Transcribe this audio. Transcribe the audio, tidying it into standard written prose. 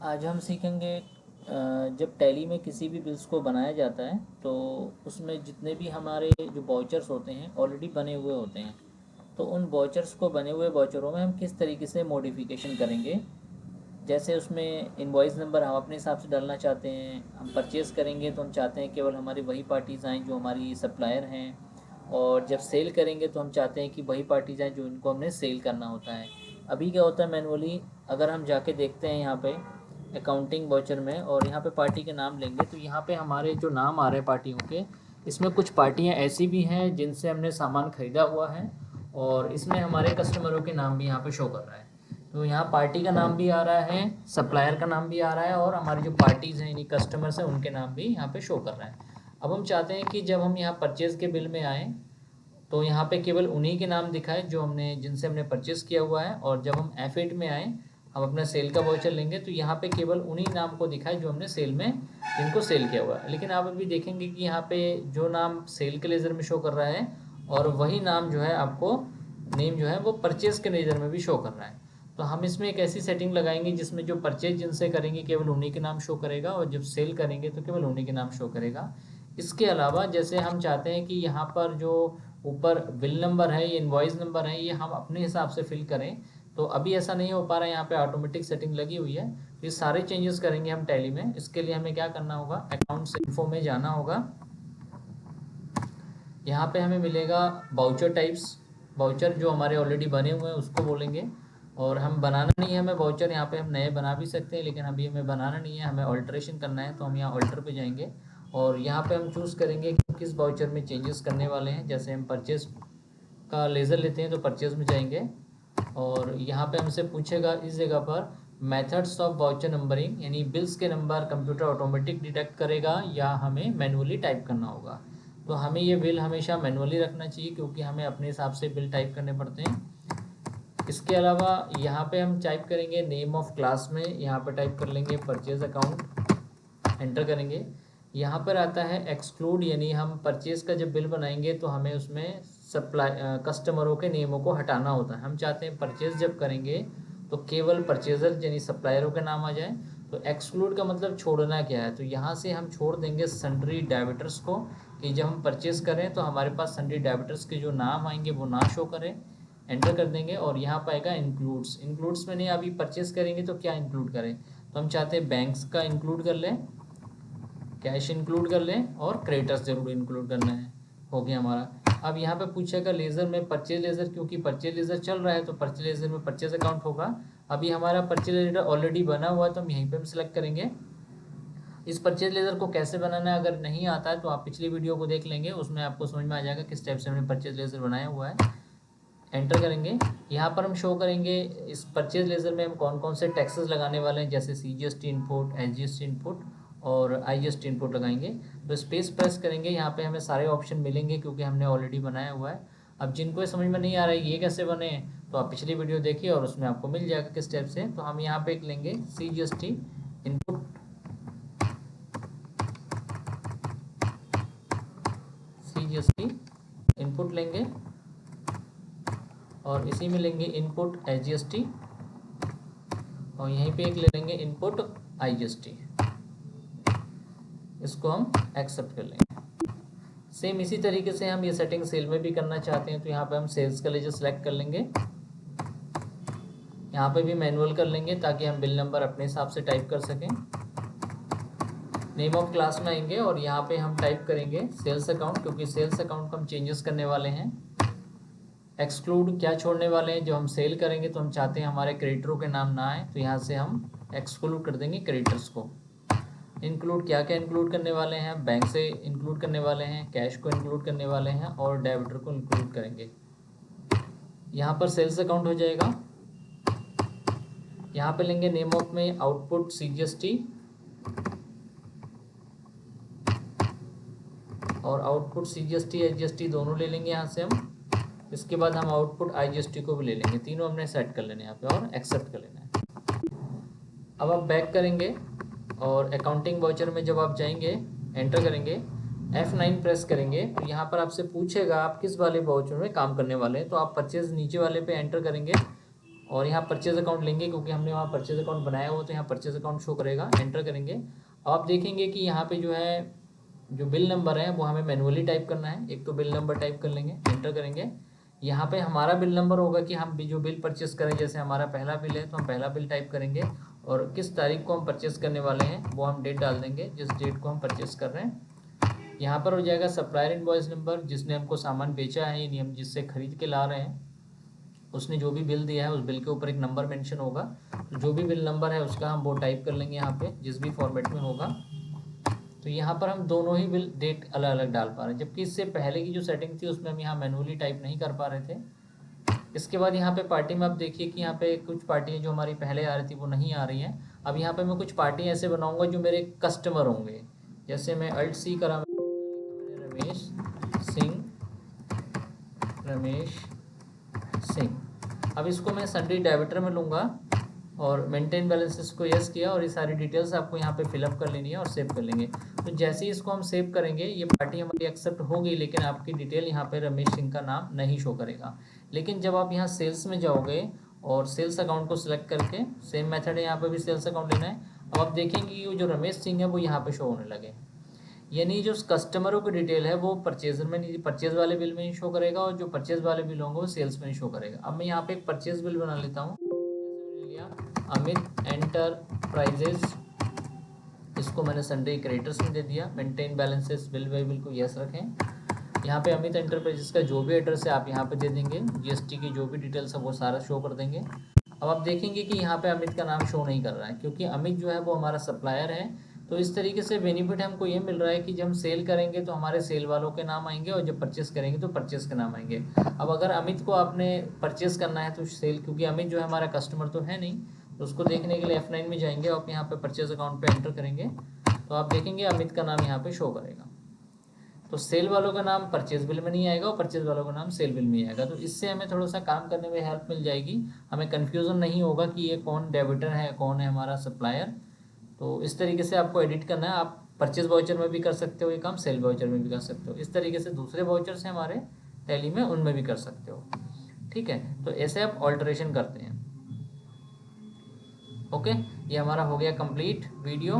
आज हम सीखेंगे जब टैली में किसी भी बिल्स को बनाया जाता है तो उसमें जितने भी हमारे जो वाउचर्स होते हैं ऑलरेडी बने हुए होते हैं। तो उन वाउचर्स को बने हुए वाउचरों में हम किस तरीके से मॉडिफिकेशन करेंगे। जैसे उसमें इनवॉइस नंबर हम अपने हिसाब से डालना चाहते हैं। हम परचेज़ करेंगे तो हम चाहते हैं केवल हमारी वही पार्टीज़ आएँ जो हमारी सप्लायर हैं। और जब सेल करेंगे तो हम चाहते हैं कि वही पार्टीज़ आएँ जो इनको हमने सेल करना होता है। अभी क्या होता है मैनुअली, अगर हम जाके देखते हैं यहाँ पे अकाउंटिंग वाउचर में और यहाँ पे पार्टी के नाम लेंगे तो यहाँ पे हमारे जो नाम आ रहे हैं पार्टियों के, इसमें कुछ पार्टियाँ ऐसी भी हैं जिनसे हमने सामान ख़रीदा हुआ है और इसमें हमारे कस्टमरों के नाम भी यहाँ पे शो कर रहा है। तो यहाँ पार्टी का नाम भी आ रहा है, सप्लायर का नाम भी आ रहा है और हमारी जो पार्टीज़ हैं यानी कस्टमर्स हैं उनके नाम भी यहाँ पे शो कर रहा है। अब हम चाहते हैं कि जब हम यहाँ परचेज़ के बिल में आएँ तो यहाँ पे केवल उन्हीं के नाम दिखाए जो हमने जिनसे हमने परचेज़ किया हुआ है, और जब हम F8 में आएँ हम अपना सेल का वाउचर लेंगे तो यहाँ पे केवल उन्हीं नाम को दिखाए जो हमने सेल में जिनको सेल किया हुआ है। लेकिन आप अभी देखेंगे कि यहाँ पे जो नाम सेल के लेज़र में शो कर रहा है और वही नाम जो है आपको नेम जो है वो परचेज़ के लेज़र में भी शो कर रहा है। तो हम इसमें एक ऐसी सेटिंग लगाएंगे जिसमें जो परचेज जिनसे करेंगे केवल उन्हीं के नाम शो करेगा और जब सेल करेंगे तो केवल उन्हीं के नाम शो करेगा। इसके अलावा जैसे हम चाहते हैं कि यहाँ पर जो ऊपर बिल नंबर है, ये इनवॉइस नंबर है, ये हम अपने हिसाब से फिल करें, तो अभी ऐसा नहीं हो पा रहा है। यहाँ पे ऑटोमेटिक सेटिंग लगी हुई है। ये सारे चेंजेस करेंगे हम टैली में। इसके लिए हमें क्या करना होगा, अकाउंट्स इन्फो में जाना होगा। यहाँ पे हमें मिलेगा वाउचर टाइप्स। वाउचर जो हमारे ऑलरेडी बने हुए हैं उसको बोलेंगे, और हम बनाना नहीं है हमें वाउचर। यहाँ पे हम नए बना भी सकते हैं लेकिन अभी हमें बनाना नहीं है, हमें ऑल्ट्रेशन करना है। तो हम यहाँ ऑल्टर पे जाएंगे और यहाँ पे हम चूज़ करेंगे कि किस वाउचर में चेंजेस करने वाले हैं। जैसे हम परचेज का लेज़र लेते हैं तो परचेज में जाएंगे और यहाँ पे हमसे पूछेगा इस जगह पर मेथड्स ऑफ वाउचर नंबरिंग, यानी बिल्स के नंबर कंप्यूटर ऑटोमेटिक डिटेक्ट करेगा या हमें मैनुअली टाइप करना होगा। तो हमें ये बिल हमेशा मैनुअली रखना चाहिए क्योंकि हमें अपने हिसाब से बिल टाइप करने पड़ते हैं। इसके अलावा यहाँ पे हम टाइप करेंगे नेम ऑफ क्लास में, यहाँ पर टाइप कर लेंगे परचेज अकाउंट, एंटर करेंगे। यहाँ पर आता है एक्सक्लूड, यानी हम परचेज का जब बिल बनाएंगे तो हमें उसमें सप्लाई कस्टमरों के नेमों को हटाना होता है। हम चाहते हैं परचेज जब करेंगे तो केवल परचेजर यानी सप्लायरों के नाम आ जाए। तो एक्सक्लूड का मतलब छोड़ना क्या है, तो यहाँ से हम छोड़ देंगे सन्ड्री डेबिटर्स को, कि जब हम परचेज करें तो हमारे पास सन्ड्री डेबिटर्स के जो नाम आएंगे वो ना शो करें। एंटर कर देंगे और यहाँ पाएगा इंक्लूड्स। इंक्लूड्स में नहीं, अभी परचेज करेंगे तो क्या इंक्लूड करें, तो हम चाहते हैं बैंक्स का इंक्लूड कर लें, कैश इंक्लूड कर लें और क्रेडिटर्स जरूर इंक्लूड करना है। हो गया हमारा। अब यहाँ पे पूछेगा लेज़र में परचेज लेज़र, क्योंकि परचेज लेज़र चल रहा है तो परचेज लेज़र में परचेज अकाउंट होगा। अभी हमारा परचेज लेज़र ऑलरेडी बना हुआ है तो हम यहीं पे हम सिलेक्ट करेंगे। इस परचेज लेज़र को कैसे बनाना है अगर नहीं आता है तो आप पिछली वीडियो को देख लेंगे, उसमें आपको समझ में आ जाएगा किस टाइप से हमने परचेज लेज़र बनाया हुआ है। एंटर करेंगे। यहाँ पर हम शो करेंगे इस परचेज लेज़र में हम कौन कौन से टैक्सेस लगाने वाले हैं, जैसे CGST इनपुट, SGST इनपुट और IGST इनपुट लगाएंगे। तो स्पेस प्रेस करेंगे, यहाँ पे हमें सारे ऑप्शन मिलेंगे क्योंकि हमने ऑलरेडी बनाया हुआ है। अब जिनको समझ में नहीं आ रहा है ये कैसे बने, तो आप पिछली वीडियो देखिए और उसमें आपको मिल जाएगा किस टाइप से। तो हम यहाँ पे लेंगे CGST इनपुट, CGST इनपुट लेंगे और इसी में लेंगे इनपुट SGST और यहीं पे एक ले लेंगे इनपुट IGST। इसको हम एक्सेप्ट कर लेंगे। सेम इसी तरीके से हम ये सेटिंग सेल में भी करना चाहते हैं तो यहाँ पे हम सेल्स का लेजर सेलेक्ट कर लेंगे। यहाँ पे भी मैनुअल कर लेंगे ताकि हम बिल नंबर अपने हिसाब से टाइप कर सकें। नेम ऑफ क्लास में आएंगे और यहाँ पे हम टाइप करेंगे सेल्स अकाउंट, क्योंकि सेल्स अकाउंट को हम चेंजेस करने वाले हैं। एक्सक्लूड क्या छोड़ने वाले हैं, जो हम सेल करेंगे तो हम चाहते हैं हमारे क्रेडिटरों के नाम ना आए, तो यहाँ से हम एक्सक्लूड कर देंगे क्रेडिटर्स को। इंक्लूड क्या क्या इंक्लूड करने वाले हैं, बैंक से इंक्लूड करने वाले हैं, कैश को इंक्लूड करने वाले हैं और डेबिटर को इंक्लूड करेंगे। यहाँ पर सेल्स अकाउंट हो जाएगा। यहाँ पे लेंगे नेम ऑफ में आउटपुट CGST और आउटपुट CGST SGST दोनों ले लेंगे यहाँ से हम। इसके बाद हम आउटपुट IGST को भी ले लेंगे, तीनों हमने सेट कर लेने यहाँ पे और एक्सेप्ट कर लेना है। अब आप बैक करेंगे और अकाउंटिंग वाउचर में जब आप जाएंगे एंटर करेंगे, F9 प्रेस करेंगे तो यहाँ पर आपसे पूछेगा आप किस वाले वाउचर में काम करने वाले हैं। तो आप परचेज नीचे वाले पे एंटर करेंगे और यहाँ परचेज अकाउंट लेंगे क्योंकि हमने वहाँ परचेज अकाउंट बनाया हुआ, तो यहाँ परचेज अकाउंट शो करेगा, एंटर करेंगे। अब आप देखेंगे कि यहाँ पे जो है जो बिल नंबर है वो हमें मैनुअली टाइप करना है। एक तो बिल नंबर टाइप कर लेंगे, एंटर करेंगे। यहाँ पे हमारा बिल नंबर होगा कि हम भी जो बिल परचेस करें, जैसे हमारा पहला बिल है तो हम पहला बिल टाइप करेंगे, और किस तारीख को हम परचेस करने वाले हैं वो हम डेट डाल देंगे, जिस डेट को हम परचेस कर रहे हैं। यहाँ पर हो जाएगा सप्लायर इनवॉइस नंबर, जिसने हमको सामान बेचा है यानी हम जिससे खरीद के ला रहे हैं, उसने जो भी बिल दिया है उस बिल के ऊपर एक नंबर मेंशन होगा, तो जो भी बिल नंबर है उसका हम वो टाइप कर लेंगे यहाँ पे, जिस भी फॉर्मेट में होगा। तो यहाँ पर हम दोनों ही बिल डेट अलग अलग डाल पा रहे हैं, जबकि इससे पहले की जो सेटिंग थी उसमें हम यहाँ मैनुअली टाइप नहीं कर पा रहे थे। इसके बाद यहाँ पे पार्टी में आप देखिए कि यहाँ पे कुछ पार्टियाँ जो हमारी पहले आ रही थी वो नहीं आ रही हैं। अब यहाँ पे मैं कुछ पार्टी ऐसे बनाऊंगा जो मेरे कस्टमर होंगे। जैसे मैं अल्ट सी करा, मैंने रमेश सिंह। अब इसको मैं सन्डे डेबिटर में लूँगा और मेंटेन बैलेंसेस को यस किया, और ये सारी डिटेल्स आपको यहाँ पे फिलअप कर लेनी है और सेव कर लेंगे। तो जैसे ही इसको हम सेव करेंगे ये पार्टी हमारी एक्सेप्ट हो गई, लेकिन आपकी डिटेल यहाँ पे रमेश सिंह का नाम नहीं शो करेगा। लेकिन जब आप यहाँ सेल्स में जाओगे और सेल्स अकाउंट को सिलेक्ट करके, सेम मेथड है, यहाँ पर भी सेल्स अकाउंट लेना है। अब आप देखेंगे कि जो रमेश सिंह है वो यहाँ पे शो होने लगे, यानी जो कस्टमरों की डिटेल है वो परचेजर में नहीं, परचेज वाले बिल में ही शो करेगा, और जो परचेज वाले बिल होंगे वो सेल्स में ही शो करेगा। अब मैं यहाँ पे एक परचेज बिल बना लेता हूँ, जैसे मैंने लिया अमित एंटरप्राइजेज, इसको मैंने सन्डे क्रेडिटर्स में दे दिया। Maintain balances bill by bill को यस रखें। यहाँ पे अमित एंटरप्राइजेस का जो भी एड्रेस है आप यहाँ पे दे देंगे, जीएसटी की जो भी डिटेल्स है वो सारा शो कर देंगे। अब आप देखेंगे कि यहाँ पे अमित का नाम शो नहीं कर रहा है, क्योंकि अमित जो है वो हमारा सप्लायर है। तो इस तरीके से बेनिफिट हमको ये मिल रहा है कि जब हम सेल करेंगे तो हमारे सेल वालों के नाम आएंगे, और जब परचेस करेंगे तो परचेस के नाम आएंगे। अब अगर अमित को आपने परचेस करना है तो सेल, क्योंकि अमित जो है हमारा कस्टमर तो है नहीं, तो उसको देखने के लिए F9 में जाएंगे और यहाँ पे परचेज अकाउंट पे एंटर करेंगे, तो आप देखेंगे अमित का नाम यहाँ पे शो करेगा। तो सेल वालों का नाम परचेज बिल में नहीं आएगा और परचेज वालों का नाम सेल बिल में आएगा। तो इससे हमें थोड़ा सा काम करने में हेल्प मिल जाएगी, हमें कन्फ्यूज़न नहीं होगा कि ये कौन डेबिटर है कौन है हमारा सप्लायर। तो इस तरीके से आपको एडिट करना है। आप परचेज वाउचर में भी कर सकते हो ये काम, सेल वाउचर में भी कर सकते हो। इस तरीके से दूसरे वाउचर्स हैं हमारे टैली में, उनमें भी कर सकते हो। ठीक है, तो ऐसे आप ऑल्टरेशन करते हैं। ओके, ये हमारा हो गया कंप्लीट वीडियो।